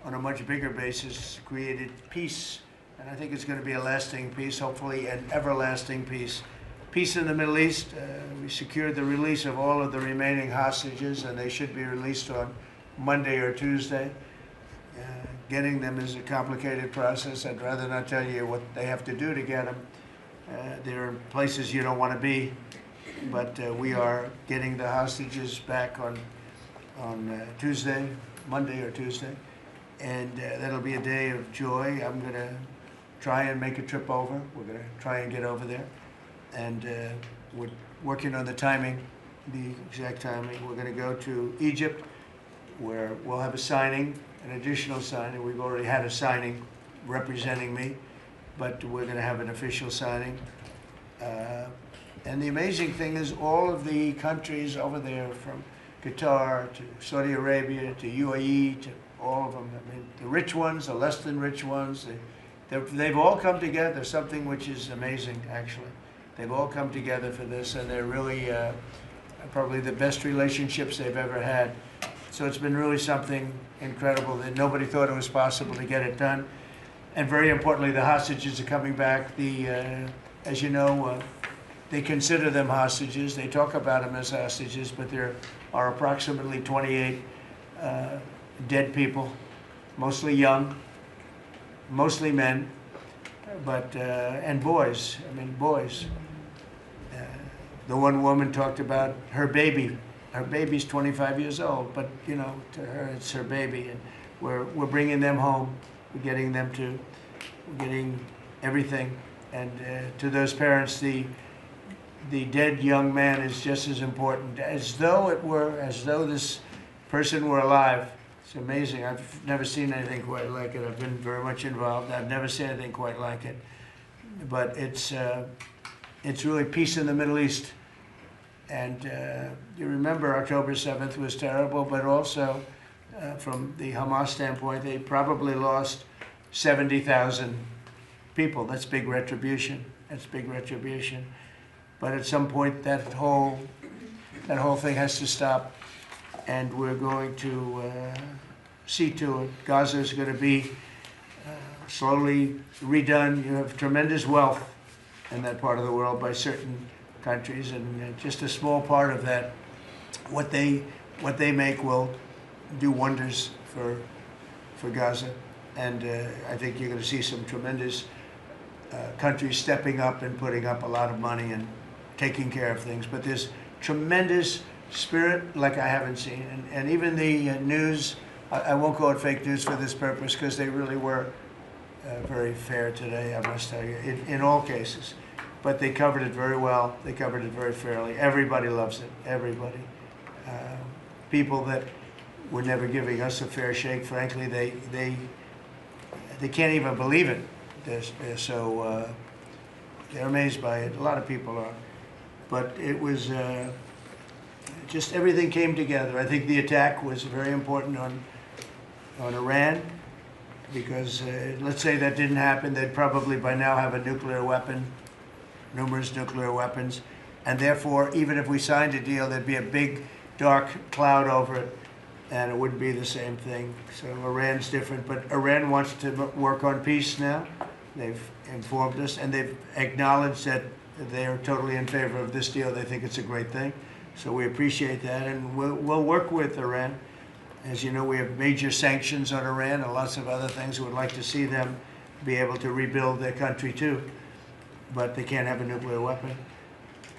on a much bigger basis, created peace. And I think it's going to be a lasting peace, hopefully an everlasting peace. Peace in the Middle East. We secured the release of all of the remaining hostages, and they should be released on Monday or Tuesday. Getting them is a complicated process. I'd rather not tell you what they have to do to get them. There are places you don't want to be, but we are getting the hostages back on Tuesday, Monday or Tuesday, and that'll be a day of joy. I'm going to try and make a trip over. We're going to try and get over there, and we're working on the timing, the exact timing. We're going to go to Egypt, where we'll have a signing, an additional signing. We've already had a signing representing me, but we're going to have an official signing. And the amazing thing is all of the countries over there, from Qatar to Saudi Arabia to UAE to all of them, I mean, the rich ones, the less than rich ones, they've all come together, something which is amazing, actually. They've all come together for this, and they're really probably the best relationships they've ever had. So it's been really something incredible that nobody thought it was possible to get it done. And very importantly, the hostages are coming back. As you know, they consider them hostages. They talk about them as hostages, but there are approximately 28 dead people, mostly young, mostly men, but and boys. I mean, boys. The one woman talked about her baby. Her baby's 25 years old, but you know, to her it's her baby, and we're bringing them home. We're getting them we're getting everything, and to those parents, the dead young man is just as important, as though this person were alive. It's amazing. I've never seen anything quite like it. I've been very much involved. I've never seen anything quite like it. But it's really peace in the Middle East. And you remember October 7th was terrible, but also from the Hamas standpoint, they probably lost 70,000 people. That's big retribution. That's big retribution. But at some point, that whole thing has to stop, and we're going to see to it. Gaza is going to be slowly redone. You have tremendous wealth in that part of the world by certain countries, and just a small part of that, what they make will do wonders for Gaza. And I think you're going to see some tremendous countries stepping up and putting up a lot of money and taking care of things. But there's tremendous spirit like I haven't seen. And even the news, I won't call it fake news for this purpose, because they really were very fair today, I must tell you, in all cases. But they covered it very well. They covered it very fairly. Everybody loves it, everybody. People that were never giving us a fair shake, frankly, they can't even believe it. They're amazed by it. A lot of people are. But it was just everything came together. I think the attack was very important on Iran, because let's say that didn't happen, they'd probably by now have a nuclear weapon, numerous nuclear weapons, and therefore, even if we signed a deal, there'd be a big dark cloud over it, and it wouldn't be the same thing. So Iran's different, but Iran wants to work on peace now. They've informed us, and they've acknowledged that they are totally in favor of this deal. They think it's a great thing. So we appreciate that, and we'll work with Iran. As you know, we have major sanctions on Iran and lots of other things. We would like to see them be able to rebuild their country too, but they can't have a nuclear weapon.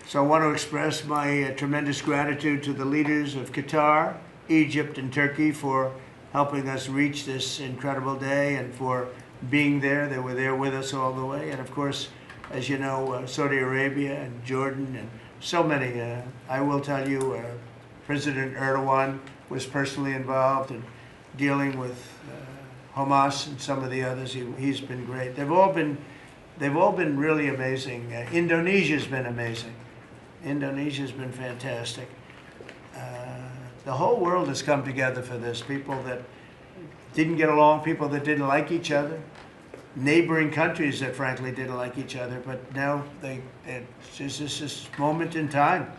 So I want to express my tremendous gratitude to the leaders of Qatar, Egypt, and Turkey for helping us reach this incredible day and for being there. They were there with us all the way. And of course, as you know, Saudi Arabia and Jordan and so many. I will tell you, President Erdogan was personally involved in dealing with Hamas and some of the others. He's been great. They've all been really amazing. Indonesia's been amazing. Indonesia's been fantastic. The whole world has come together for this. People that didn't get along, people that didn't like each other, neighboring countries that frankly didn't like each other, but now it's just this moment in time.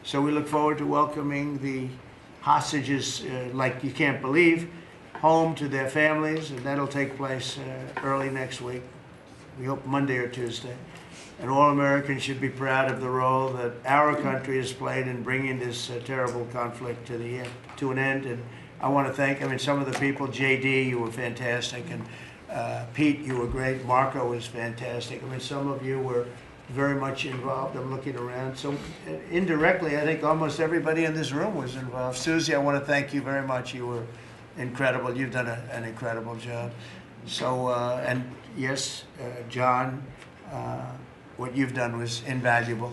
So we look forward to welcoming the hostages like you can't believe. home to their families, and that'll take place early next week. We hope Monday or Tuesday. And all Americans should be proud of the role that our country has played in bringing this terrible conflict to an end. And I want to thank, some of the people. JD, you were fantastic, and Pete, you were great. Marco was fantastic. Some of you were very much involved. I'm looking around. So indirectly, I think almost everybody in this room was involved. Susie, I want to thank you very much. You were incredible. You've done an incredible job. So, and yes, John, what you've done was invaluable.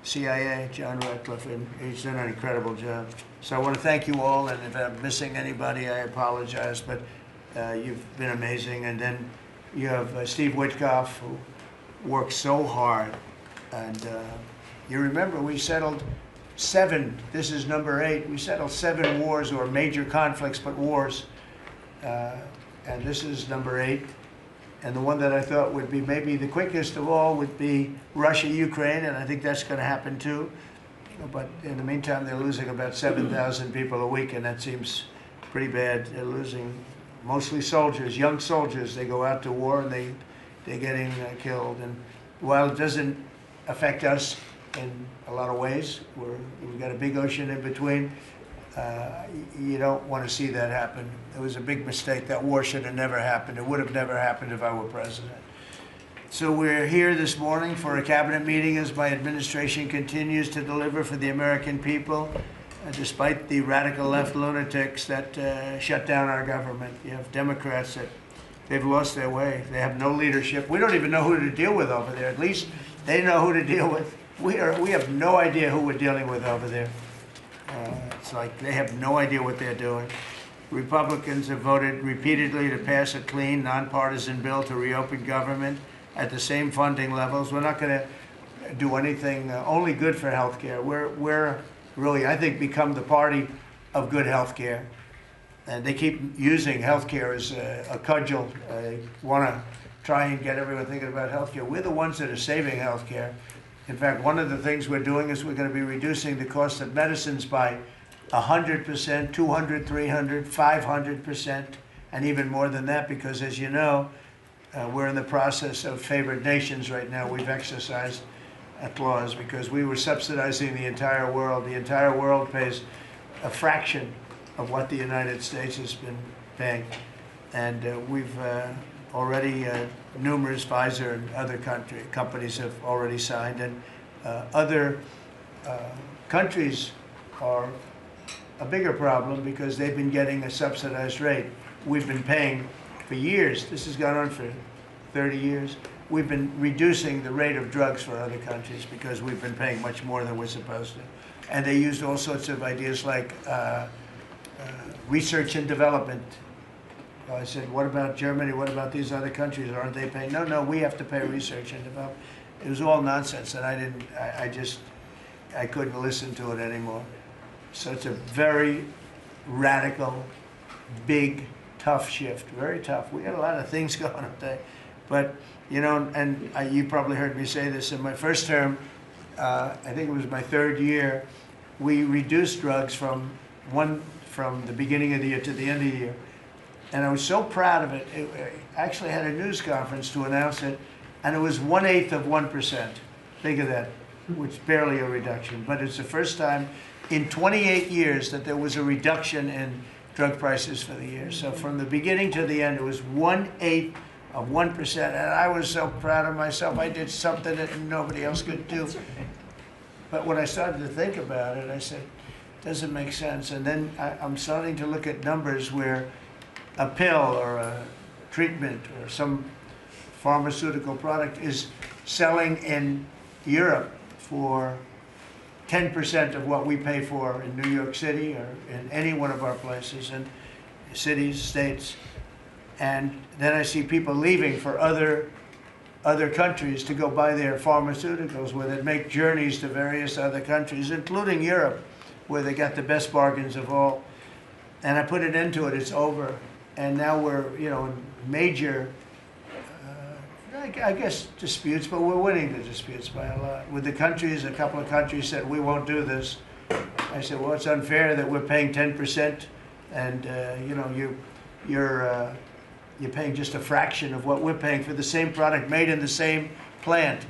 CIA, John Ratcliffe, and he's done an incredible job. So I want to thank you all, and if I'm missing anybody, I apologize, but you've been amazing. And then you have Steve Witkoff, who worked so hard. And you remember we settled 7, this is number 8, we settled 7 wars, or major conflicts, but wars. And this is number 8. And the one that I thought would be maybe the quickest of all would be Russia-Ukraine, and I think that's going to happen too. But in the meantime, they're losing about 7,000 people a week, and that seems pretty bad. They're losing mostly soldiers, young soldiers. They go out to war, and they're getting killed. And while it doesn't affect us in a lot of ways, we've got a big ocean in between, you don't want to see that happen. It was a big mistake. That war should have never happened. It would have never happened if I were president. So we're here this morning for a cabinet meeting as my administration continues to deliver for the American people, despite the radical left lunatics that shut down our government. You have Democrats that they've lost their way. They have no leadership. We don't even know who to deal with over there. At least they know who to deal with. We have no idea who we're dealing with over there. It's like they have no idea what they're doing. Republicans have voted repeatedly to pass a clean, nonpartisan bill to reopen government at the same funding levels. We're not going to do anything only good for health care. We're really, I think, become the party of good health care. And they keep using health care as a cudgel. They want to try and get everyone thinking about health care. We're the ones that are saving health care. In fact, one of the things we're doing is we're going to be reducing the cost of medicines by 100%, 200, 300, 500%, and even more than that, because as you know, we're in the process of favored nations right now. We've exercised a clause because we were subsidizing the entire world. The entire world pays a fraction of what the United States has been paying. And we've already, numerous Pfizer and other companies have already signed, and other countries are a bigger problem because they've been getting a subsidized rate. We've been paying for years. This has gone on for 30 years. We've been reducing the rate of drugs for other countries because we've been paying much more than we're supposed to. And they used all sorts of ideas like research and development. I said, what about Germany? What about these other countries? Aren't they paying? No, we have to pay research and development. It was all nonsense, and I couldn't listen to it anymore. So it's a very radical, big, tough shift, very tough. We got a lot of things going on today. But, you know, and you probably heard me say this in my first term, I think it was my 3rd year, we reduced drugs from the beginning of the year to the end of the year. And I was so proud of it. I actually had a news conference to announce it, and it was 1/8 of 1%. Think of that, which is barely a reduction. But it's the first time in 28 years that there was a reduction in drug prices for the year. So from the beginning to the end, it was 1/8 of 1%. And I was so proud of myself. I did something that nobody else could do. But when I started to think about it, I said, it doesn't make sense. And then I'm starting to look at numbers where a pill or a treatment or some pharmaceutical product is selling in Europe for 10% of what we pay for in New York City or in any one of our places, and cities, states. And then I see people leaving for other countries to go buy their pharmaceuticals, where they make journeys to various other countries, including Europe, where they got the best bargains of all. And I put an end to it. It's over. And now we're, you know, in major, I guess, disputes, but we're winning the disputes by a lot. With the countries, a couple of countries said, we won't do this. I said, well, it's unfair that we're paying 10%, and, you know, you're paying just a fraction of what we're paying for the same product made in the same plant.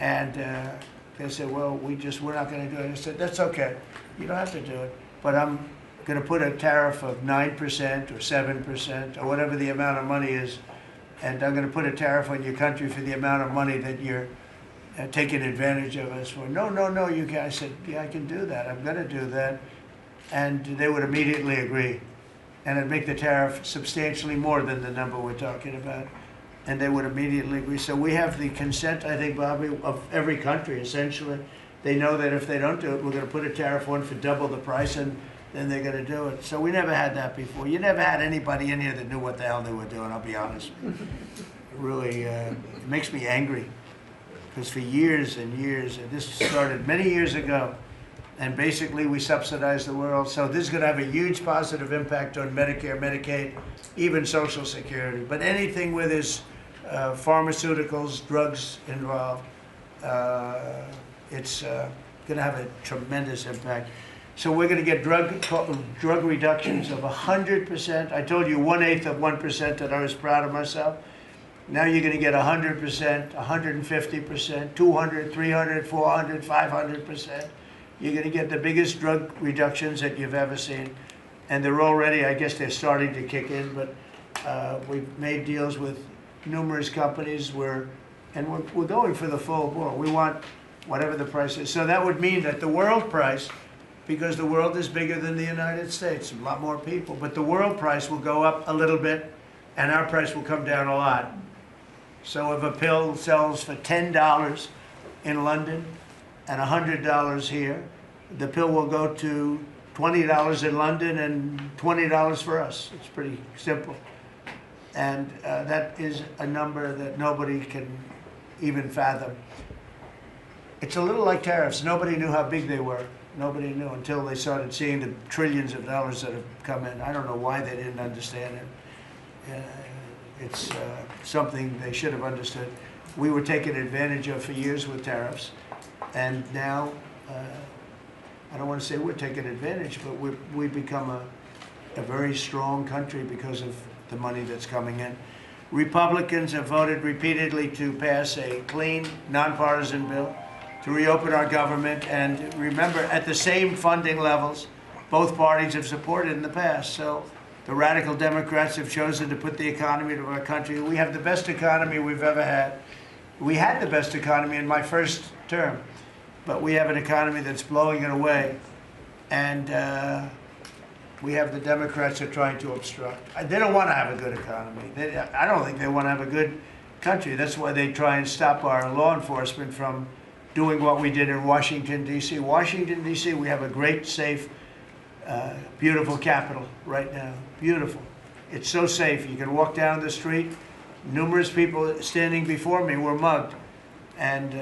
And they said, well, we're not going to do it. I said, that's okay. You don't have to do it. But I'm going to put a tariff of 9% or 7% or whatever the amount of money is. And I'm going to put a tariff on your country for the amount of money that you're taking advantage of us for. No, you can't. I said, yeah, I can do that. I'm going to do that. And they would immediately agree. And it'd make the tariff substantially more than the number we're talking about. And they would immediately agree. So we have the consent, I think, Bobby, of every country, essentially. They know that if they don't do it, we're going to put a tariff on for double the price, and then they're going to do it. So we never had that before. You never had anybody in here that knew what the hell they were doing, I'll be honest. It really it makes me angry. Because for years and years, and this started many years ago, and basically we subsidize the world. So this is going to have a huge positive impact on Medicare, Medicaid, even Social Security. But anything where there's pharmaceuticals, drugs involved, it's going to have a tremendous impact. So we're going to get drug reductions of 100%. I told you 1/8 of 1% that I was proud of myself. Now you're going to get 100%, 150%, 200, 300, 400, 500%. You're going to get the biggest drug reductions that you've ever seen. And they're already, I guess they're starting to kick in, but we've made deals with numerous companies and we're going for the full bore. We want whatever the price is. So that would mean that the world price, because the world is bigger than the United States, a lot more people, but the world price will go up a little bit and our price will come down a lot. So if a pill sells for $10 in London and $100 here, the pill will go to $20 in London and $20 for us. It's pretty simple. And that is a number that nobody can even fathom. It's a little like tariffs. Nobody knew how big they were. Nobody knew until they started seeing the trillions of dollars that have come in. I don't know why they didn't understand it. It's something they should have understood. We were taken advantage of for years with tariffs. And now, I don't want to say we're taking advantage, but we've become a very strong country because of the money that's coming in. Republicans have voted repeatedly to pass a clean, nonpartisan bill to reopen our government. And remember, at the same funding levels, both parties have supported in the past. So the radical Democrats have chosen to put the economy of our country. We have the best economy we've ever had. We had the best economy in my first term, but we have an economy that's blowing it away. And we have the Democrats that are trying to obstruct. They don't want to have a good economy. I don't think they want to have a good country. That's why they try and stop our law enforcement from doing what we did in Washington, D.C. Washington, D.C., we have a great, safe, beautiful capital right now. Beautiful. It's so safe. You can walk down the street. Numerous people standing before me were mugged. And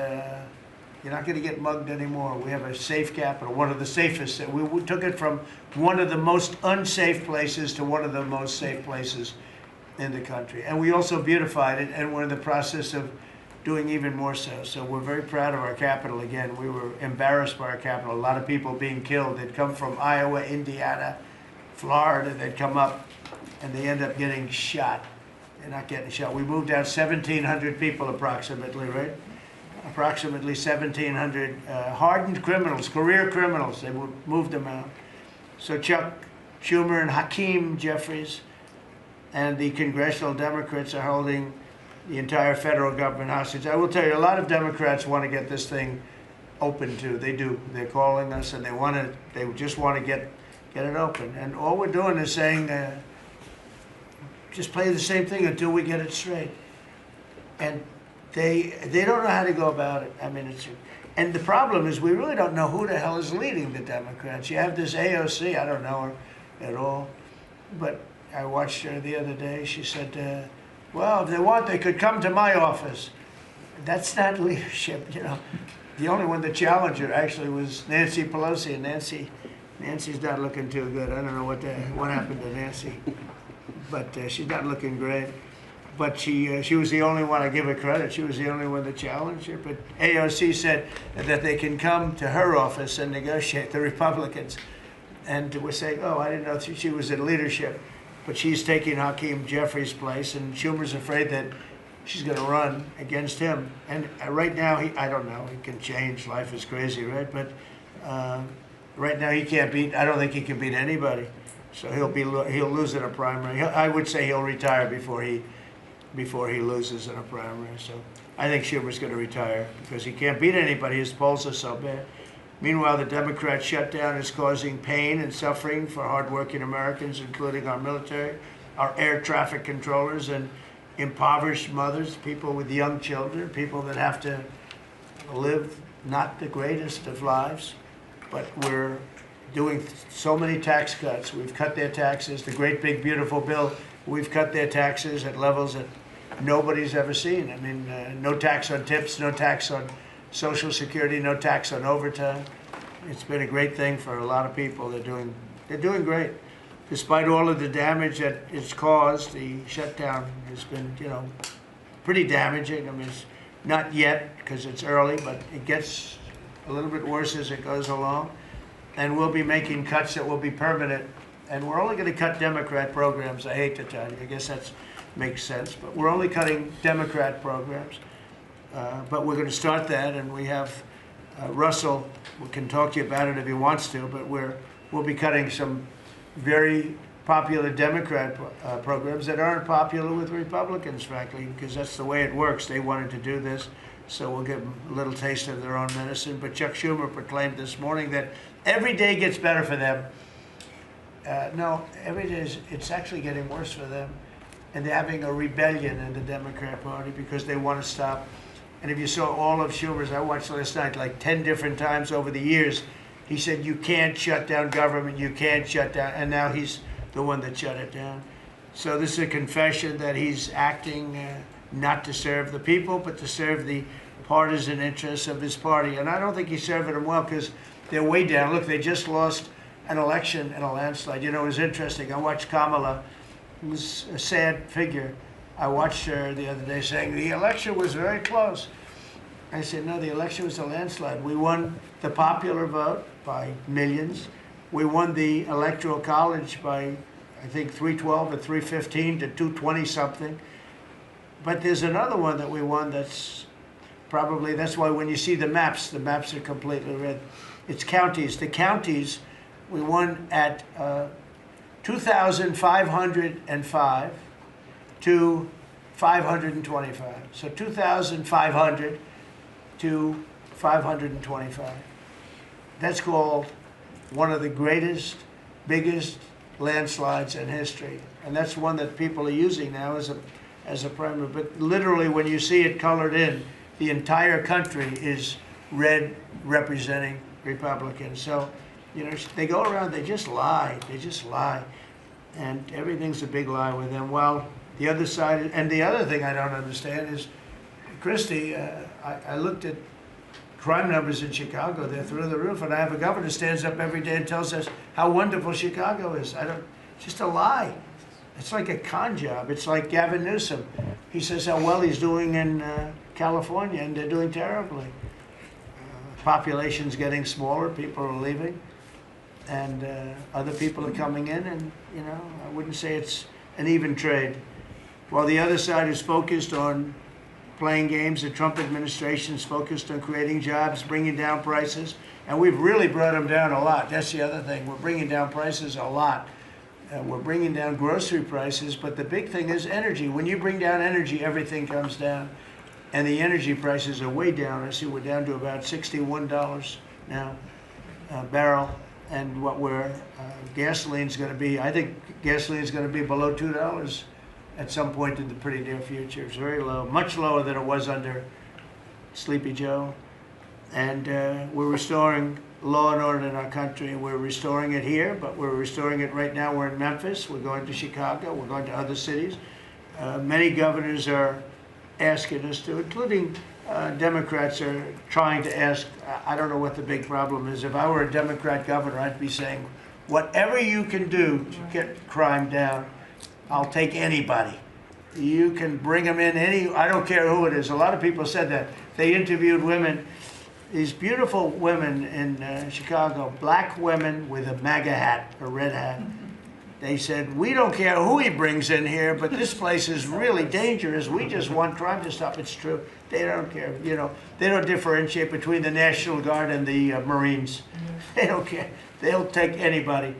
you're not going to get mugged anymore. We have a safe capital, one of the safest. We took it from one of the most unsafe places to one of the most safe places in the country. And we also beautified it, and we're in the process of doing even more so. So we're very proud of our capital. Again, we were embarrassed by our capital. A lot of people being killed. They'd come from Iowa, Indiana, Florida. They'd come up, and they end up getting shot. They're not getting shot. We moved out 1,700 people approximately, right? Approximately 1,700 hardened criminals, career criminals. They moved them out. So Chuck Schumer and Hakeem Jeffries and the congressional Democrats are holding the entire federal government hostage. I will tell you, a lot of Democrats want to get this thing open too. They do. They're calling us, and they just want to get it open. And all we're doing is saying, just play the same thing until we get it straight. And they don't know how to go about it. I mean, and the problem is we really don't know who the hell is leading the Democrats. You have this AOC, I don't know her at all, but I watched her the other day. She said, well, if they want, they could come to my office. That's not leadership, you know. The only one that challenged her actually was Nancy Pelosi, and Nancy's not looking too good. I don't know what happened to Nancy, but she's not looking great. But she was the only one, I give her credit, she was the only one that challenged her. But AOC said that they can come to her office and negotiate, the Republicans. And we're saying, oh, I didn't know she was in leadership. but she's taking Hakeem Jeffries' place, and Schumer's afraid that she's going to run against him. And right now, I don't know, he can change. Life is crazy, right? But right now, he can't beat. I don't think he can beat anybody. So he'll lose in a primary. I would say he'll retire before he loses in a primary. So I think Schumer's going to retire because he can't beat anybody. His polls are so bad. Meanwhile, the Democrat shutdown is causing pain and suffering for hardworking Americans, including our military, our air traffic controllers, and impoverished mothers, people with young children, people that have to live not the greatest of lives. But we're doing so many tax cuts. We've cut their taxes. The great big beautiful bill, we've cut their taxes at levels that nobody's ever seen. I mean, no tax on tips, no tax on Social Security, no tax on overtime. It's been a great thing for a lot of people. They're doing great. Despite all of the damage that it's caused, the shutdown has been, pretty damaging. I mean, it's not yet because it's early, but it gets a little bit worse as it goes along. And we'll be making cuts that will be permanent. And we're only going to cut Democrat programs. I hate to tell you. I guess that makes sense. But we're only cutting Democrat programs. But we're going to start that, and we have Russell, we can talk to you about it if he wants to, but we'll be cutting some very popular Democrat programs that aren't popular with Republicans, frankly, because that's the way it works. They wanted to do this, so we'll give them a little taste of their own medicine. But Chuck Schumer proclaimed this morning that every day gets better for them. No, every day it's actually getting worse for them. And they're having a rebellion in the Democrat Party because they want to stop. And if you saw all of Schumer's, I watched last night like 10 different times over the years, he said, you can't shut down government, you can't shut down, and now he's the one that shut it down. So this is a confession that he's acting not to serve the people, but to serve the partisan interests of his party. And I don't think he's serving them well because they're way down. Look, they just lost an election in a landslide. It was interesting. I watched Kamala, who was a sad figure. I watched her the other day saying the election was very close. I said, no, the election was a landslide. We won the popular vote by millions. We won the Electoral College by, I think, 312 or 315 to 220 something. But there's another one that we won that's why when you see the maps are completely red. It's counties. The counties, we won at 2,505 to 525. So 2,500 to 525. That's called one of the greatest, biggest landslides in history. And that's one that people are using now as a primary. But literally, when you see it colored in, the entire country is red representing Republicans. So, they go around, they just lie. They just lie. And everything's a big lie with them. Well, the other side, and the other thing I don't understand is, Kristi, I looked at crime numbers in Chicago. They're through the roof. And I have a governor who stands up every day and tells us how wonderful Chicago is. It's just a lie. It's like a con job. It's like Gavin Newsom. He says how well he's doing in California, and they're doing terribly. Population's getting smaller. People are leaving. And other people are coming in. And, I wouldn't say it's an even trade. While the other side is focused on playing games, the Trump administration is focused on creating jobs, bringing down prices, and we've really brought them down a lot. That's the other thing. We're bringing down prices a lot. We're bringing down grocery prices, but the big thing is energy. When you bring down energy, everything comes down, and the energy prices are way down. I see we're down to about $61 now a barrel, and what gasoline's going to be, I think gasoline's going to be below $2 at some point in the pretty near future. It's very low, much lower than it was under Sleepy Joe. And we're restoring law and order in our country. We're restoring it here, but we're restoring it right now. We're in Memphis. We're going to Chicago. We're going to other cities. Many governors are asking us to, including Democrats are trying to ask. I don't know what the big problem is. If I were a Democrat governor, I'd be saying, whatever you can do to get crime down, I'll take anybody. You can bring them in I don't care who it is. A lot of people said that. They interviewed women, these beautiful women in Chicago, black women with a MAGA hat, a red hat. They said, we don't care who he brings in here, but this place is really dangerous. We just want crime to stop. It's true. They don't care. You know, they don't differentiate between the National Guard and the Marines. They don't care. They'll take anybody.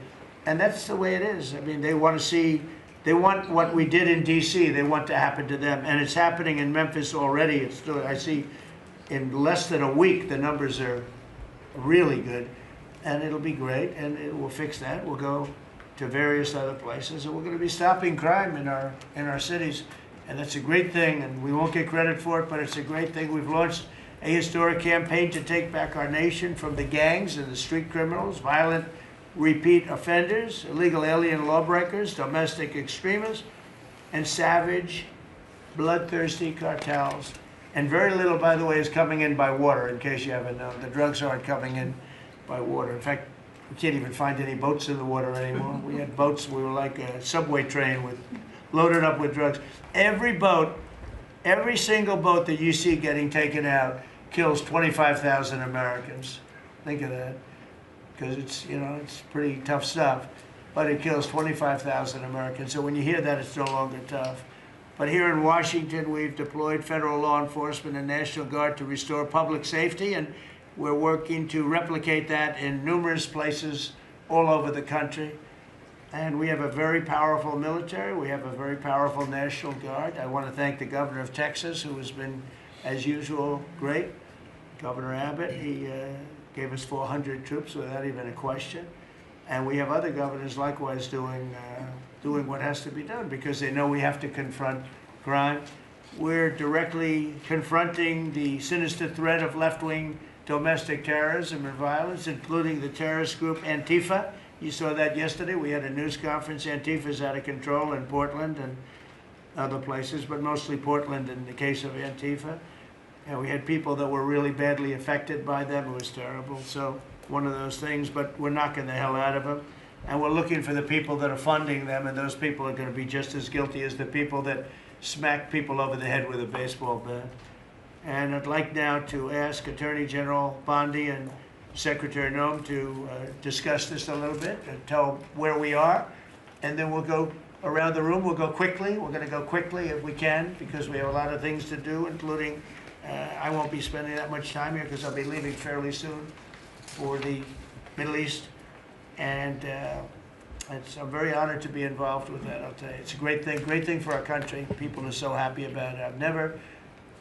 And that's the way it is. I mean, they want to see, they want what we did in D.C. They want to happen to them. And it's happening in Memphis already. It's still, I see in less than a week, the numbers are really good. And it'll be great. And we'll fix that. We'll go to various other places, and we're going to be stopping crime in our cities, and that's a great thing. And we won't get credit for it, but it's a great thing. We've launched a historic campaign to take back our nation from the gangs and the street criminals, violent repeat offenders, illegal alien lawbreakers, domestic extremists, and savage, bloodthirsty cartels. And very little, by the way, is coming in by water. In case you haven't known, the drugs aren't coming in by water. In fact, we can't even find any boats in the water anymore. We had boats, we were like a subway train loaded up with drugs. Every boat, every single boat that you see getting taken out kills 25,000 Americans. Think of that. Because it's, you know, it's pretty tough stuff. But it kills 25,000 Americans. So when you hear that, it's no longer tough. But here in Washington, we've deployed federal law enforcement and National Guard to restore public safety, and we're working to replicate that in numerous places all over the country. And we have a very powerful military. We have a very powerful National Guard. I want to thank the governor of Texas, who has been, as usual, great. Governor Abbott, he gave us 400 troops without even a question. And we have other governors likewise doing what has to be done, because they know we have to confront crime. We're directly confronting the sinister threat of left-wing domestic terrorism and violence, including the terrorist group Antifa. You saw that yesterday. We had a news conference. Antifa's out of control in Portland and other places, but mostly Portland in the case of Antifa. And we had people that were really badly affected by them. It was terrible. So one of those things, but we're knocking the hell out of them. And we're looking for the people that are funding them, and those people are going to be just as guilty as the people that smack people over the head with a baseball bat. And I'd like now to ask Attorney General Bondi and Secretary Noem to discuss this a little bit and tell where we are. And then we'll go around the room. We'll go quickly. We're going to go quickly if we can, because we have a lot of things to do, including I won't be spending that much time here because I'll be leaving fairly soon for the Middle East. And I'm very honored to be involved with that, I'll tell you. It's a great thing for our country. People are so happy about it. I've never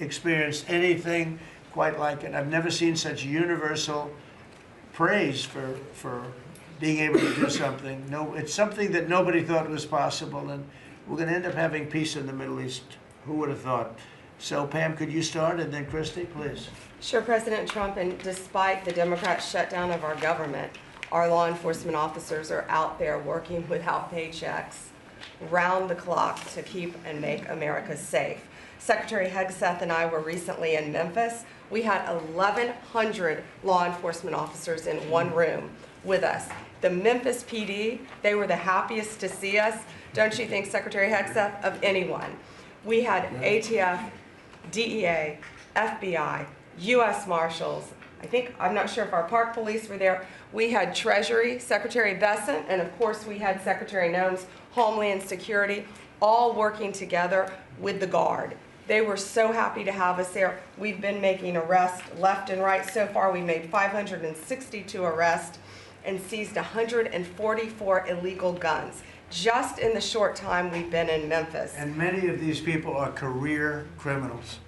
experienced anything quite like it. I've never seen such universal praise for being able to do something. No, it's something that nobody thought was possible, and we're going to end up having peace in the Middle East. Who would have thought? So, Pam, could you start, and then Kristi, please. Sure, President Trump, and despite the Democrat shutdown of our government, our law enforcement officers are out there working without paychecks, round the clock, to keep and make America safe. Secretary Hegseth and I were recently in Memphis. We had 1,100 law enforcement officers in one room with us. The Memphis PD, they were the happiest to see us, don't you think, Secretary Hegseth, of anyone. We had ATF, DEA, FBI, U.S. Marshals. I'm not sure if our park police were there. We had Treasury, Secretary Bessent, and of course we had Secretary Noem's Homeland Security, all working together with the Guard. They were so happy to have us there. We've been making arrests left and right. So far, we made 562 arrests and seized 144 illegal guns, just in the short time we've been in Memphis. And many of these people are career criminals.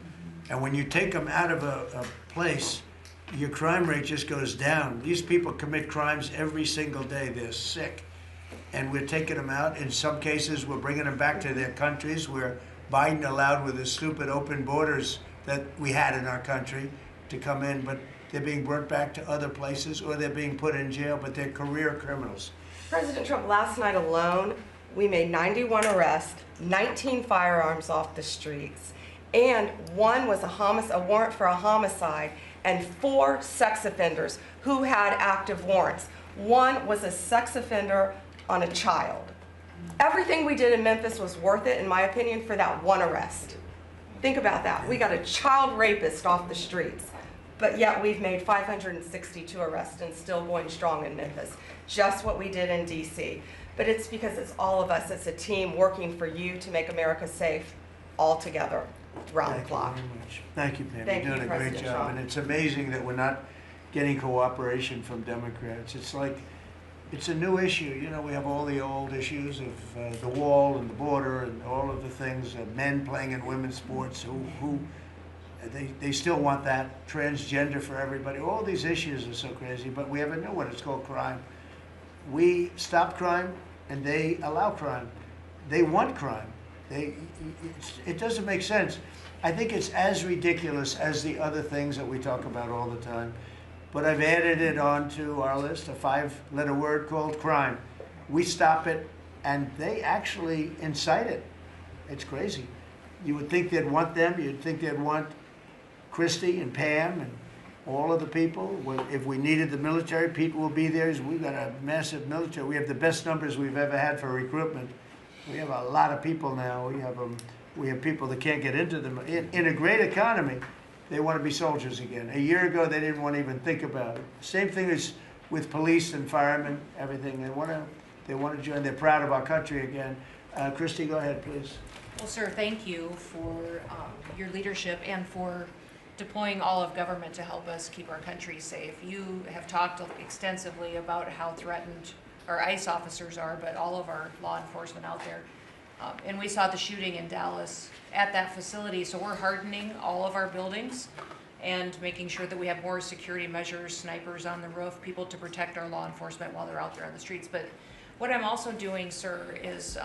And when you take them out of a place, your crime rate just goes down. These people commit crimes every single day. They're sick. And we're taking them out. In some cases, we're bringing them back to their countries where Biden allowed, with the stupid open borders that we had in our country, to come in. But they're being brought back to other places, or they're being put in jail, but they're career criminals. President Trump, last night alone, we made 91 arrests, 19 firearms off the streets, and one was a warrant for a homicide, and 4 sex offenders who had active warrants. One was a sex offender on a child. Everything we did in Memphis was worth it, in my opinion, for that one arrest. Think about that. We got a child rapist off the streets, but yet we've made 562 arrests and still going strong in Memphis. Just what we did in D.C. But it's because it's all of us. It's a team working for you to make America safe all together, round the clock. Thank you very much. Thank you, Pam. Thank You're you, doing a great President job. Trump. And it's amazing that we're not getting cooperation from Democrats. It's like, it's a new issue. You know, we have all the old issues of the wall and the border and all of the things, men playing in women's sports who they still want that, transgender for everybody. All these issues are so crazy, but we have a new one. It's called crime. We stop crime and they allow crime. They want crime. It doesn't make sense. I think it's as ridiculous as the other things that we talk about all the time. But I've added it onto our list, a 5-letter word called crime. We stop it, and they actually incite it. It's crazy. You would think they'd want them. You'd think they'd want Kristi and Pam and all of the people. If we needed the military, people will be there. We've got a massive military. We have the best numbers we've ever had for recruitment. We have a lot of people now. We have people that can't get into them. In a great economy, they want to be soldiers again. A year ago, they didn't want to even think about it. Same thing as with police and firemen, everything. They want to join. They're proud of our country again. Kristi, go ahead, please. Well, sir, thank you for your leadership and for deploying all of government to help us keep our country safe. You have talked extensively about how threatened our ICE officers are, but all of our law enforcement out there. And we saw the shooting in Dallas at that facility, so we're hardening all of our buildings and making sure that we have more security measures, snipers on the roof, people to protect our law enforcement while they're out there on the streets. But what I'm also doing, sir, is,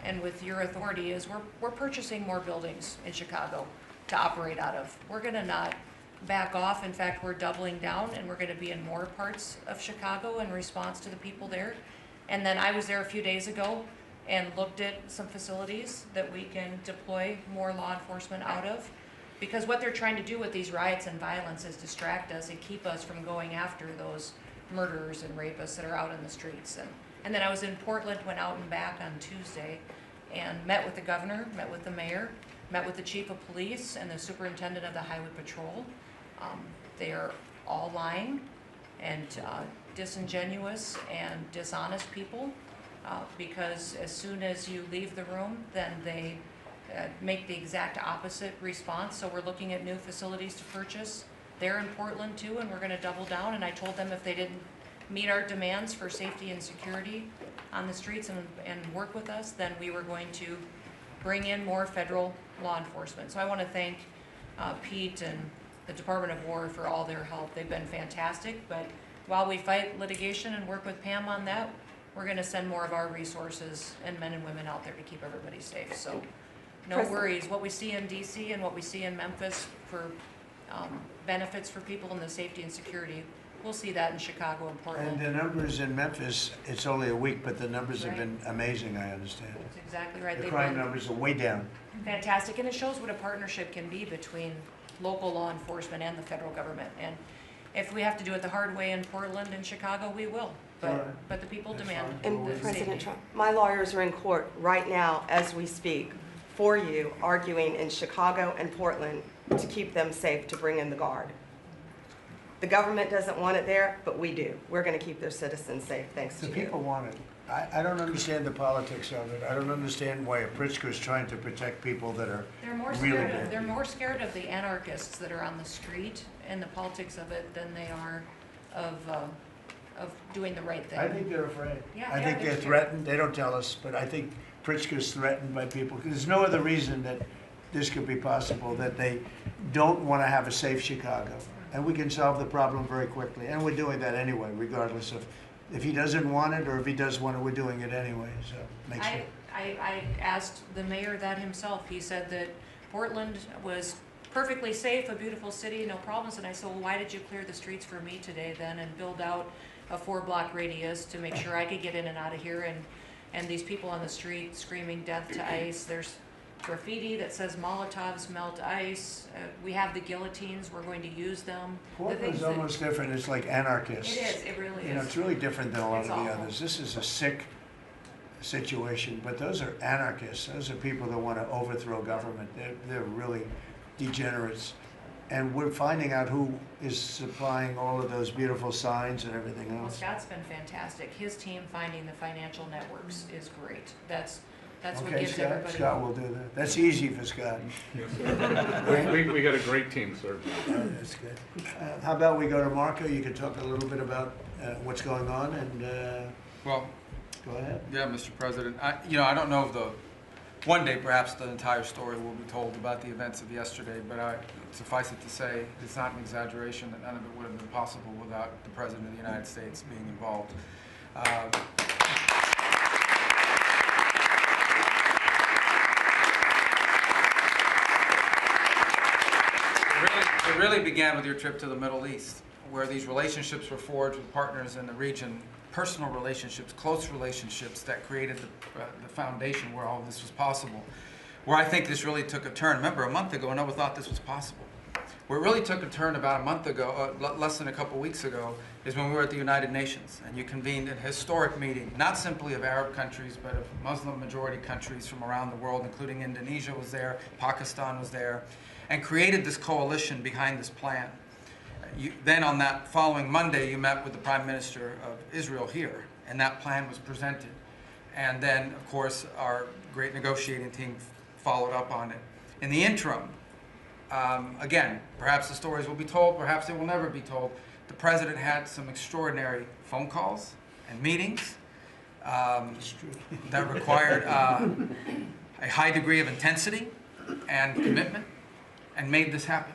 and with your authority, is we're purchasing more buildings in Chicago to operate out of. We're gonna not back off. In fact, we're doubling down, and we're gonna be in more parts of Chicago in response to the people there. And then I was there a few days ago and looked at some facilities that we can deploy more law enforcement out of. Because what they're trying to do with these riots and violence is distract us and keep us from going after those murderers and rapists that are out in the streets. And then I was in Portland, went out and back on Tuesday, and met with the governor, met with the mayor, met with the chief of police and the superintendent of the highway patrol. They are all lying and disingenuous and dishonest people. Because as soon as you leave the room, then they make the exact opposite response. So we're looking at new facilities to purchase. They're in Portland too, and we're gonna double down. And I told them if they didn't meet our demands for safety and security on the streets and work with us, then we were going to bring in more federal law enforcement. So I wanna thank Pete and the Department of War for all their help. They've been fantastic, but while we fight litigation and work with Pam on that, we're going to send more of our resources and men and women out there to keep everybody safe. So no worries. What we see in DC and what we see in Memphis for benefits for people in the safety and security, we'll see that in Chicago and Portland. And the numbers in Memphis, it's only a week, but the numbers have been amazing, I understand. That's exactly right. The crime numbers are way down. Fantastic, and it shows what a partnership can be between local law enforcement and the federal government. And if we have to do it the hard way in Portland and Chicago, we will. But the people demand And the President safety. Trump, my lawyers are in court right now as we speak for you, arguing in Chicago and Portland to keep them safe, to bring in the guard. The government doesn't want it there, but we do. We're going to keep their citizens safe, thanks to The you. people want it. I don't understand the politics of it. I don't understand why a Pritzker is trying to protect people that are really bad. They're more scared of the anarchists that are on the street and the politics of it than they are of doing the right thing. I think they're afraid. Yeah, I think they're scared. threatened. They don't tell us, but I think Pritzker's threatened by people. There's no other reason that this could be possible, that they don't want to have a safe Chicago. And we can solve the problem very quickly. And we're doing that anyway, regardless of if he doesn't want it or if he does want it, we're doing it anyway. So make sure. I asked the mayor that himself. He said that Portland was perfectly safe, a beautiful city, no problems. And I said, well, why did you clear the streets for me today then and build out a 4-block radius to make sure I could get in and out of here? And these people on the street screaming death to ICE. There's graffiti that says Molotovs melt ice. We have the guillotines. We're going to use them. Portland's almost different. It's like anarchists. It is. It really is. You know, it's really different than a lot It's of the awful. others. This is a sick situation, but those are anarchists. Those are people that want to overthrow government. They're really degenerates. and we're finding out who is supplying all of those beautiful signs and everything Well, else. Scott's been fantastic. His team finding the financial networks is great. That's what Okay, gives Scott, everybody. Scott will do that. That's easy for Scott. We got a great team, sir. That's good. How about we go to Marco? You can talk a little bit about what's going on, and Well, go ahead. yeah, Mr. President. I don't know if one day perhaps the entire story will be told about the events of yesterday, but suffice it to say, it's not an exaggeration that none of it would have been possible without the President of the United States being involved. It really began with your trip to the Middle East, where these relationships were forged with partners in the region, personal relationships, close relationships that created the foundation where all of this was possible. Where I think this really took a turn. Remember, a month ago, no one thought this was possible. Where it really took a turn about a month ago, less than a couple weeks ago, is when we were at the United Nations, and you convened a historic meeting, not simply of Arab countries, but of Muslim-majority countries from around the world, including Indonesia was there, Pakistan was there, and created this coalition behind this plan. Then on that following Monday, you met with the Prime Minister of Israel here, and that plan was presented. And then, of course, our great negotiating team followed up on it. In the interim, again, perhaps the stories will be told, perhaps they will never be told. The President had some extraordinary phone calls and meetings that required a high degree of intensity and commitment, and made this happen.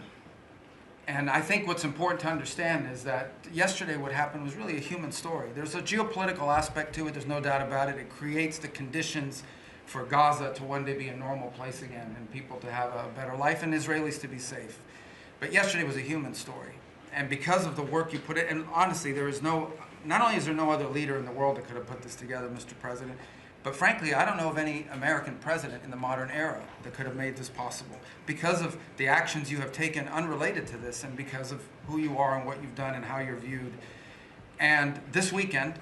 And I think what's important to understand is that yesterday what happened was really a human story. There's a geopolitical aspect to it, there's no doubt about it. It creates the conditions for Gaza to one day be a normal place again, and people to have a better life, and Israelis to be safe. But yesterday was a human story. And because of the work you put in, and honestly, not only is there no other leader in the world that could have put this together, Mr. President, but frankly, I don't know of any American president in the modern era that could have made this possible. Because of the actions you have taken unrelated to this, and because of who you are and what you've done and how you're viewed. And this weekend,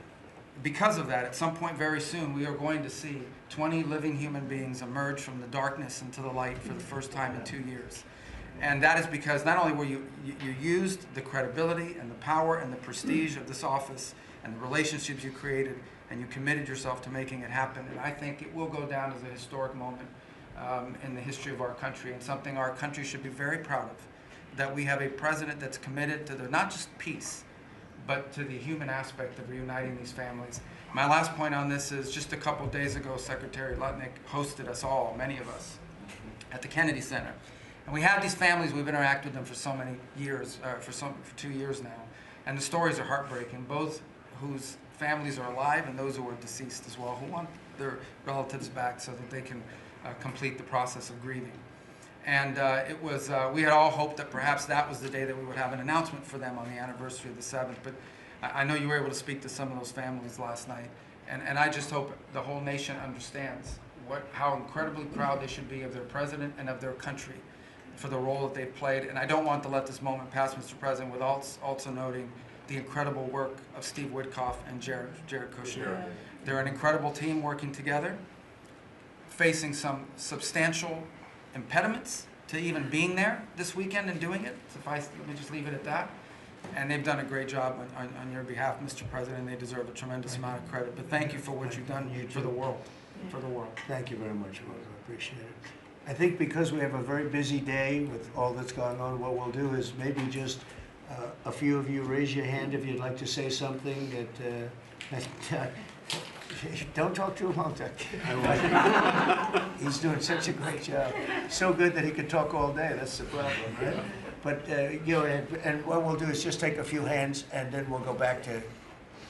because of that, at some point very soon, we are going to see 20 living human beings emerge from the darkness into the light for the first time in 2 years. And that is because not only were you used the credibility and the power and the prestige of this office and the relationships you created, and you committed yourself to making it happen. And I think it will go down as a historic moment in the history of our country, and something our country should be very proud of, that we have a president that's committed to not just peace, but to the human aspect of reuniting these families. My last point on this is just a couple days ago, Secretary Lutnick hosted us all, many of us, at the Kennedy Center. And we have these families, we've interacted with them for so many years, for 2 years now. And the stories are heartbreaking, both whose families are alive and those who are deceased as well, who want their relatives back so that they can complete the process of grieving. And we had all hoped that perhaps that was the day that we would have an announcement for them on the anniversary of the 7th, but I know you were able to speak to some of those families last night, and I just hope the whole nation understands how incredibly proud they should be of their president and of their country for the role that they've played. And I don't want to let this moment pass, Mr. President, without also noting the incredible work of Steve Witkoff and Jared Kushner. Yeah. They're an incredible team working together, facing some substantial impediments to even being there this weekend and doing it. Let me just leave it at that. And they've done a great job on your behalf, Mr. President, and they deserve a tremendous amount of credit. But thank you for what you've done for the world. For the world. Thank you very much, Rose. I appreciate it. I think because we have a very busy day with all that's going on, what we'll do is maybe just a few of you raise your hand if you'd like to say something that don't talk too long, Doug. He's doing such a great job. So good that he could talk all day. That's the problem, right? But and what we'll do is just take a few hands, and then we'll go back to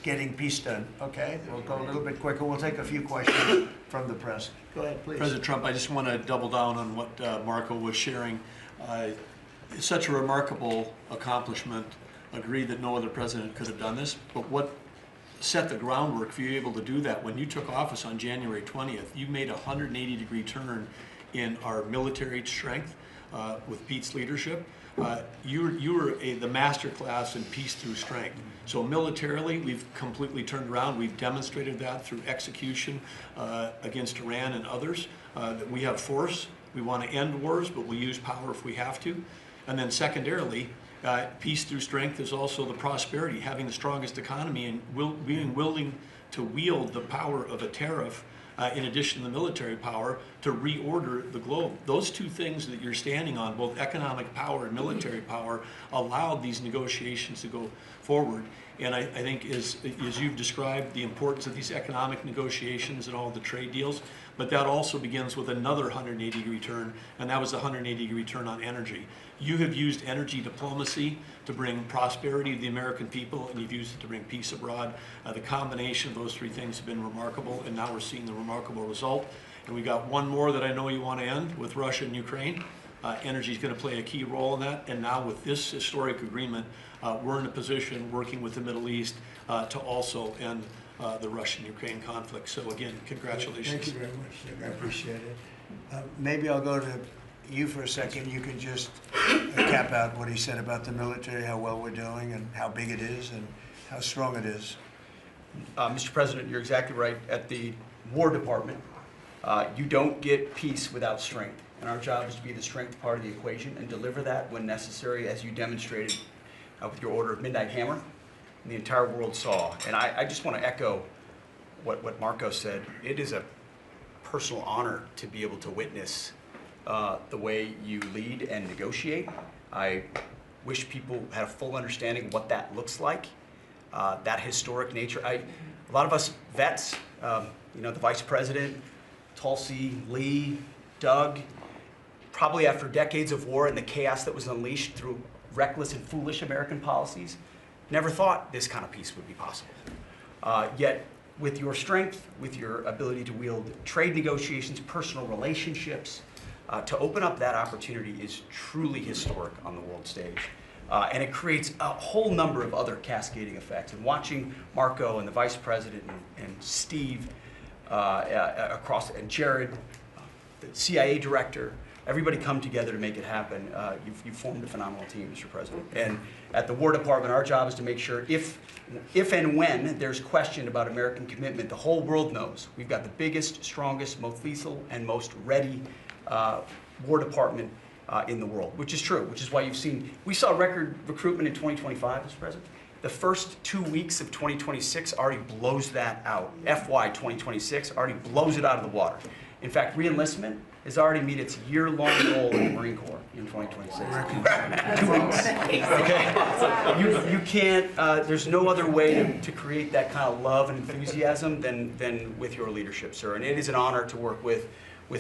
getting peace done. Okay? We'll go a little bit quicker. We'll take a few questions from the press. Go ahead, please. President Trump, I just want to double down on what Marco was sharing. It's such a remarkable accomplishment. Agree that no other president could have done this, but what set the groundwork for you able to do that? When you took office on January 20th, you made a 180-degree turn in our military strength with Pete's leadership. You were the master class in peace through strength. So militarily, we've completely turned around. We've demonstrated that through execution against Iran and others. That we have force. We want to end wars, but we use power if we have to. And then secondarily, peace through strength is also the prosperity, having the strongest economy and being willing to wield the power of a tariff in addition to the military power to reorder the globe. Those two things that you're standing on, both economic power and military power, allowed these negotiations to go forward. And I think as you've described, the importance of these economic negotiations and all the trade deals, but that also begins with another 180-degree turn, and that was the 180-degree turn on energy. You have used energy diplomacy to bring prosperity to the American people, and you've used it to bring peace abroad. The combination of those three things have been remarkable, and now we're seeing the remarkable result. And we got one more that I know you want to end with Russia and Ukraine. Energy is going to play a key role in that, and now with this historic agreement, we're in a position working with the Middle East to also end the Russian-Ukraine conflict. So again, congratulations. Thank you very much, Dick. I appreciate it. Maybe I'll go to you for a second. You can just cap out what he said about the military, how well we're doing, and how big it is, and how strong it is. Mr. President, you're exactly right. At the War Department, you don't get peace without strength. And our job is to be the strength part of the equation and deliver that when necessary, as you demonstrated with your Order of Midnight Hammer, and the entire world saw. And I just want to echo what Marco said. It is a personal honor to be able to witness the way you lead and negotiate. I wish people had a full understanding of what that looks like, that historic nature. A lot of us vets, you know, the Vice President, Tulsi, Lee, Doug, probably after decades of war and the chaos that was unleashed through reckless and foolish American policies, never thought this kind of peace would be possible. Yet, with your strength, with your ability to wield trade negotiations, personal relationships, to open up that opportunity is truly historic on the world stage. And it creates a whole number of other cascading effects. And watching Marco and the Vice President and Steve and Jared, the CIA director, everybody come together to make it happen. You've formed a phenomenal team, Mr. President. And at the War Department, our job is to make sure if and when there's question about American commitment, the whole world knows we've got the biggest, strongest, most lethal, and most ready War Department in the world, which is true, which is why you've seen, we saw record recruitment in 2025, Mr. President. The first 2 weeks of 2026 already blows that out. FY 2026 already blows it out of the water. In fact, re-enlistment has already met its year-long goal in the Marine Corps in 2026. 2 weeks. Okay. You can't. There's no other way to create that kind of love and enthusiasm than with your leadership, sir. And it is an honor to work with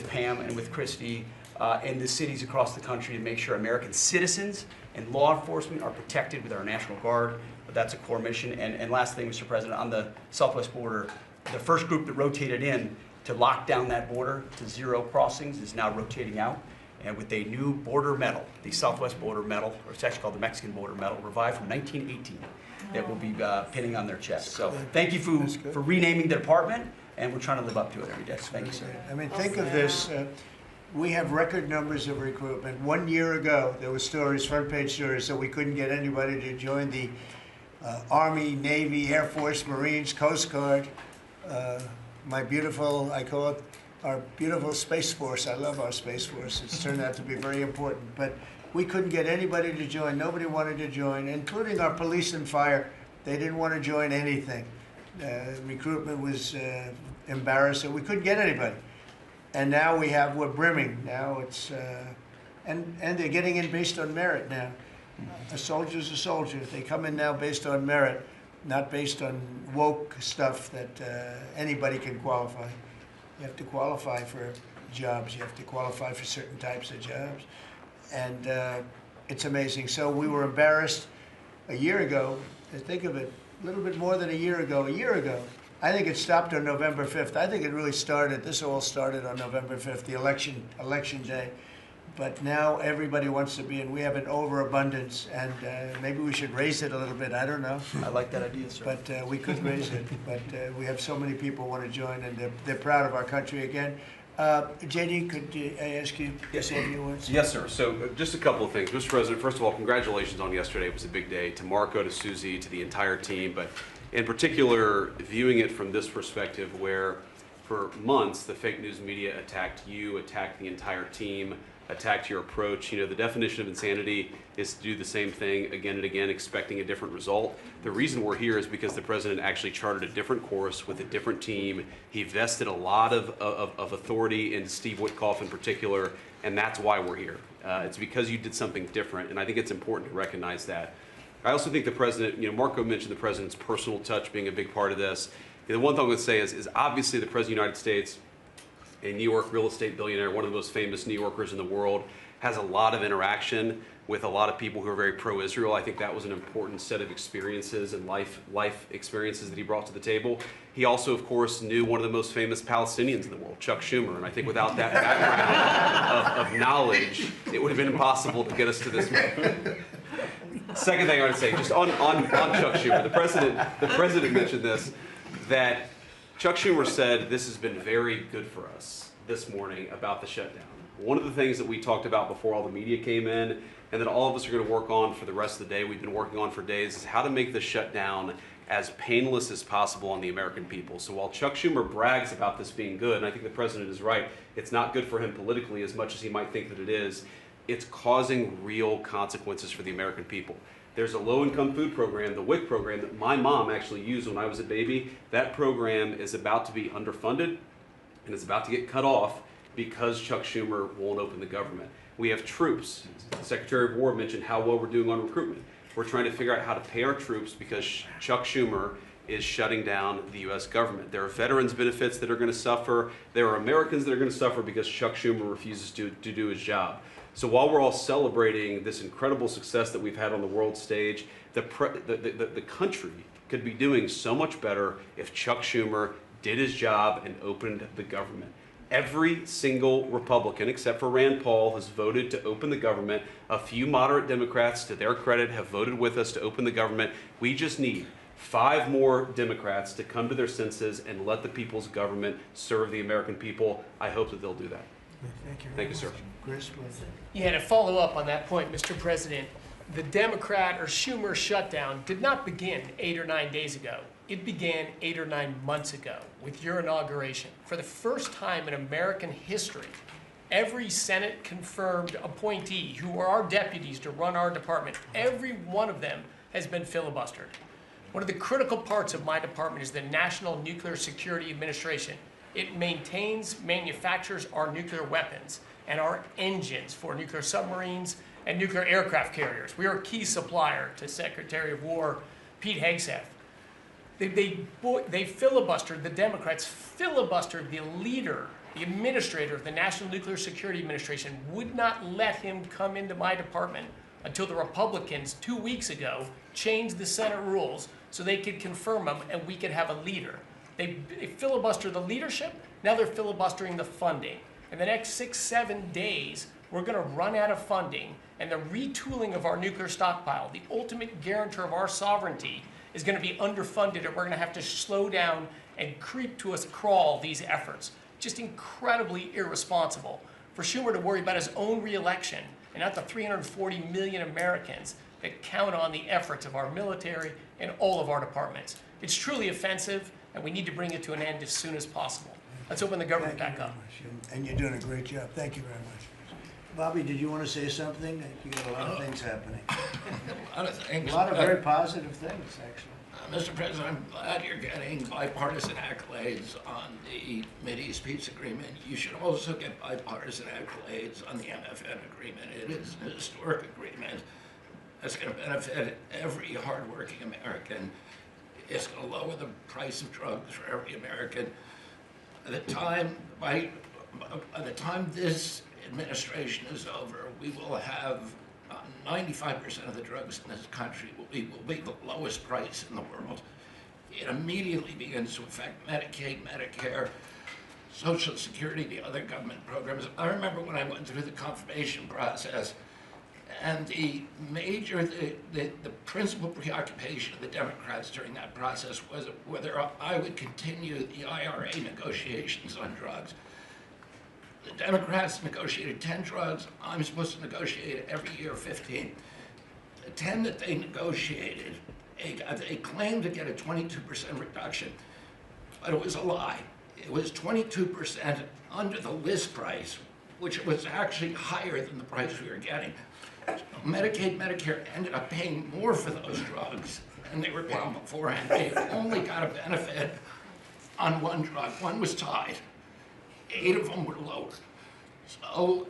Pam and with Kristi and the cities across the country to make sure American citizens and law enforcement are protected with our National Guard. But that's a core mission. And last thing, Mr. President, on the southwest border, the first group that rotated in to lock down that border to 0 crossings is now rotating out, and with a new border medal, the Southwest Border Medal, or it's actually called the Mexican Border Medal, revived from 1918, that will be pinning on their chest. So thank you for renaming the department, and we're trying to live up to it every day. Thank you, sir. I mean, think of this. We have record numbers of recruitment. 1 year ago, there were stories, front-page stories, that we couldn't get anybody to join the Army, Navy, Air Force, Marines, Coast Guard. My beautiful, I call it our beautiful Space Force. I love our Space Force. It's turned out to be very important. But we couldn't get anybody to join. Nobody wanted to join, including our police and fire. They didn't want to join anything. Recruitment was embarrassing. We couldn't get anybody. And now we're brimming. Now it's, and they're getting in based on merit now. A soldier's a soldier. They come in now based on merit, not based on woke stuff that anybody can qualify. You have to qualify for jobs. You have to qualify for certain types of jobs. And it's amazing. So we were embarrassed a year ago. Think of it, a little bit more than a year ago. I think it stopped on November 5th. I think it really started, this all started on November 5th, the election day. But now everybody wants to be, and we have an overabundance, and maybe we should raise it a little bit. I don't know. I like that idea, sir. But we could raise it. But we have so many people want to join, and they're proud of our country again. JD, could I ask you to say a few words? Yes, sir. So just a couple of things. Mr. President, first of all, congratulations on yesterday. It was a big day. To Marco, to Susie, to the entire team, but in particular, viewing it from this perspective where for months, the fake news media attacked you, attacked the entire team, attacked your approach. You know, the definition of insanity is to do the same thing again and again, expecting a different result. The reason we're here is because the president actually charted a different course with a different team. He vested a lot of authority in Steve Witkoff in particular, and that's why we're here. It's because you did something different, and I think it's important to recognize that. I also think the president, you know, Marco mentioned the president's personal touch being a big part of this. The one thing I would say is obviously the president of the United States, a New York real estate billionaire, one of the most famous New Yorkers in the world, has a lot of interaction with a lot of people who are very pro-Israel. I think that was an important set of experiences and life experiences that he brought to the table. He also, of course, knew one of the most famous Palestinians in the world, Chuck Schumer, and I think without that background of knowledge, it would have been impossible to get us to this moment. Second thing I want to say, just on Chuck Schumer, the president mentioned this, that Chuck Schumer said this has been very good for us this morning about the shutdown. One of the things that we talked about before all the media came in, and that all of us are going to work on for the rest of the day, we've been working on for days, is how to make the shutdown as painless as possible on the American people. So while Chuck Schumer brags about this being good, and I think the president is right, it's not good for him politically as much as he might think that it is, it's causing real consequences for the American people. There's a low-income food program, the WIC program, that my mom actually used when I was a baby. That program is about to be underfunded, and it's about to get cut off because Chuck Schumer won't open the government. We have troops. The Secretary of War mentioned how well we're doing on recruitment. We're trying to figure out how to pay our troops because Chuck Schumer is shutting down the U.S. government. There are veterans benefits that are going to suffer. There are Americans that are going to suffer because Chuck Schumer refuses to do his job. So while we're all celebrating this incredible success that we've had on the world stage, the country could be doing so much better if Chuck Schumer did his job and opened the government. Every single Republican, except for Rand Paul, has voted to open the government. A few moderate Democrats, to their credit, have voted with us to open the government. We just need 5 more Democrats to come to their senses and let the people's government serve the American people. I hope that they'll do that. Thank you. Thank you, sir. Chris, please. Yeah, to follow up on that point, Mr. President, the Democrat or Schumer shutdown did not begin 8 or 9 days ago. It began 8 or 9 months ago with your inauguration. For the first time in American history, every Senate confirmed appointee who are our deputies to run our department, every one of them has been filibustered. One of the critical parts of my department is the National Nuclear Security Administration. It maintains, manufactures our nuclear weapons and our engines for nuclear submarines and nuclear aircraft carriers. We are a key supplier to Secretary of War Pete Hegseth. They filibustered, the Democrats filibustered the leader, the administrator of the National Nuclear Security Administration, would not let him come into my department until the Republicans 2 weeks ago changed the Senate rules so they could confirm him and we could have a leader. They filibustered the leadership, now they're filibustering the funding. In the next 6-7 days, we're gonna run out of funding, and the retooling of our nuclear stockpile, the ultimate guarantor of our sovereignty, is gonna be underfunded, and we're gonna have to slow down and creep to a crawl these efforts. Just incredibly irresponsible for Schumer to worry about his own reelection and not the 340 million Americans that count on the efforts of our military and all of our departments. It's truly offensive, and we need to bring it to an end as soon as possible. Let's open the government back up. And you're doing a great job. Thank you very much. Bobby, did you want to say something? You got a lot of things happening. A lot of things. A lot of very positive things, actually. Mr. President, I'm glad you're getting bipartisan accolades on the Mideast Peace Agreement. You should also get bipartisan accolades on the MFN agreement. It is an historic agreement that's going to benefit every hardworking American. It's going to lower the price of drugs for every American. By the time this administration is over, we will have 95% of the drugs in this country will be the lowest price in the world. It immediately begins to affect Medicaid, Medicare, Social Security, the other government programs. I remember when I went through the confirmation process, and the principal preoccupation of the Democrats during that process was whether I would continue the IRA negotiations on drugs. The Democrats negotiated 10 drugs. I'm supposed to negotiate every year 15. The 10 that they negotiated, they claimed to get a 22% reduction, but it was a lie. it was 22% under the list price, which was actually higher than the price we were getting. So Medicaid, Medicare ended up paying more for those drugs than they were paying beforehand. They only got a benefit on one drug. One was tied. 8 of them were lower. So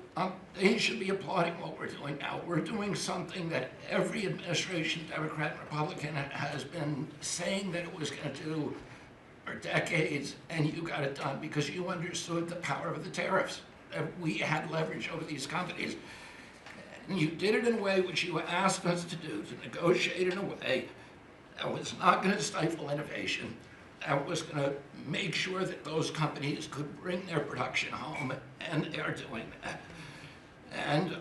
they should be applauding what we're doing now. We're doing something that every administration, Democrat and Republican, has been saying that it was going to do for decades, and you got it done because you understood the power of the tariffs. That we had leverage over these companies. And you did it in a way which you asked us to do, to negotiate in a way that was not going to stifle innovation, that was going to make sure that those companies could bring their production home, and they are doing that. And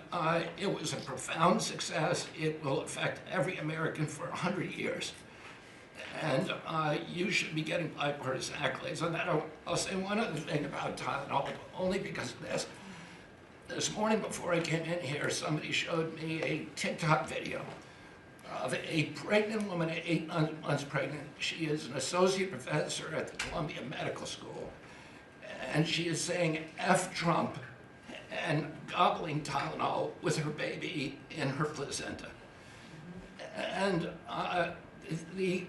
it was a profound success. It will affect every American for 100 years. And you should be getting bipartisan accolades on that. I'll say one other thing about Tylenol, only because of this. This morning before I came in here, somebody showed me a TikTok video of a pregnant woman, 8 months pregnant. She is an associate professor at the Columbia Medical School. And she is saying F Trump and gobbling Tylenol with her baby in her placenta. And the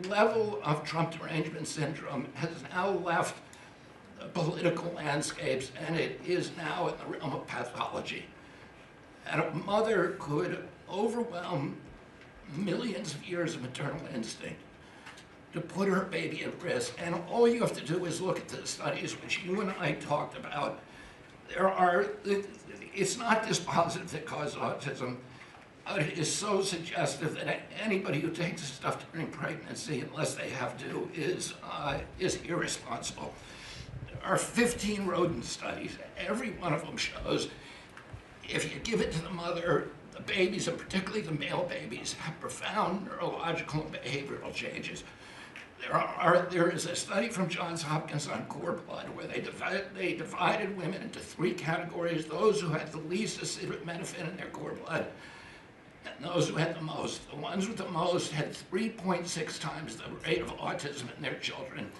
level of Trump derangement syndrome has now left the political landscapes, and it is now in the realm of pathology. And a mother could overwhelm millions of years of maternal instinct to put her baby at risk. And all you have to do is look at the studies which you and I talked about. It's not dispositive that causes autism. It is so suggestive that anybody who takes this stuff during pregnancy, unless they have to, is irresponsible. There are 15 rodent studies. Every one of them shows if you give it to the mother, the babies, and particularly the male babies, have profound neurological and behavioral changes. There is a study from Johns Hopkins on cord blood where they divided women into 3 categories: those who had the least acetaminophen in their cord blood, and those who had the most. The ones with the most had 3.6 times the rate of autism in their children.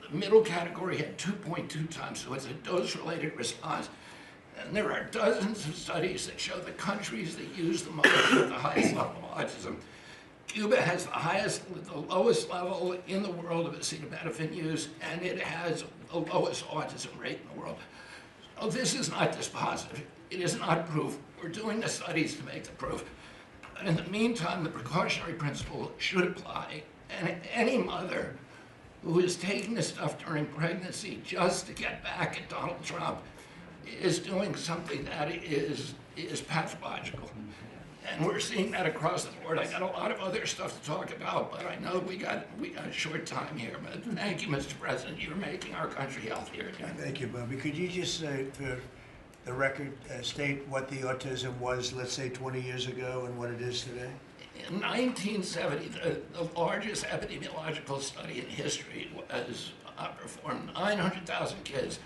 The middle category had 2.2 times, so it's a dose-related response. And there are dozens of studies that show the countries that use the most have the highest level of autism. Cuba has the lowest level in the world of acetaminophen use, and it has the lowest autism rate in the world. So this is not dispositive. It is not proof. We're doing the studies to make the proof. But in the meantime, the precautionary principle should apply. And any mother who is taking this stuff during pregnancy just to get back at Donald Trump is doing something that is pathological. And we're seeing that across the board. I got a lot of other stuff to talk about, but I know we got a short time here. But thank you, Mr. President. You're making our country healthier again. Thank you, Bobby. Could you just, for the record, state what the autism was, let's say, 20 years ago and what it is today? In 1970, the largest epidemiological study in history was performed. 900,000 kids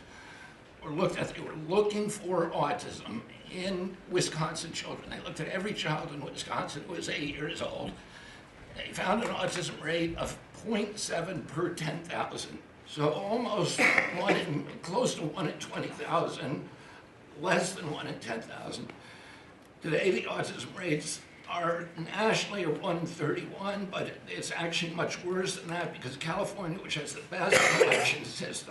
were looked at. They were looking for autism in Wisconsin children. They looked at every child in Wisconsin who was 8 years old. They found an autism rate of 0.7 per 10,000. So almost close to 1 in 20,000, less than 1 in 10,000. Today, the autism rates are nationally 1 in 31, but it's actually much worse than that because California, which has the best collection system,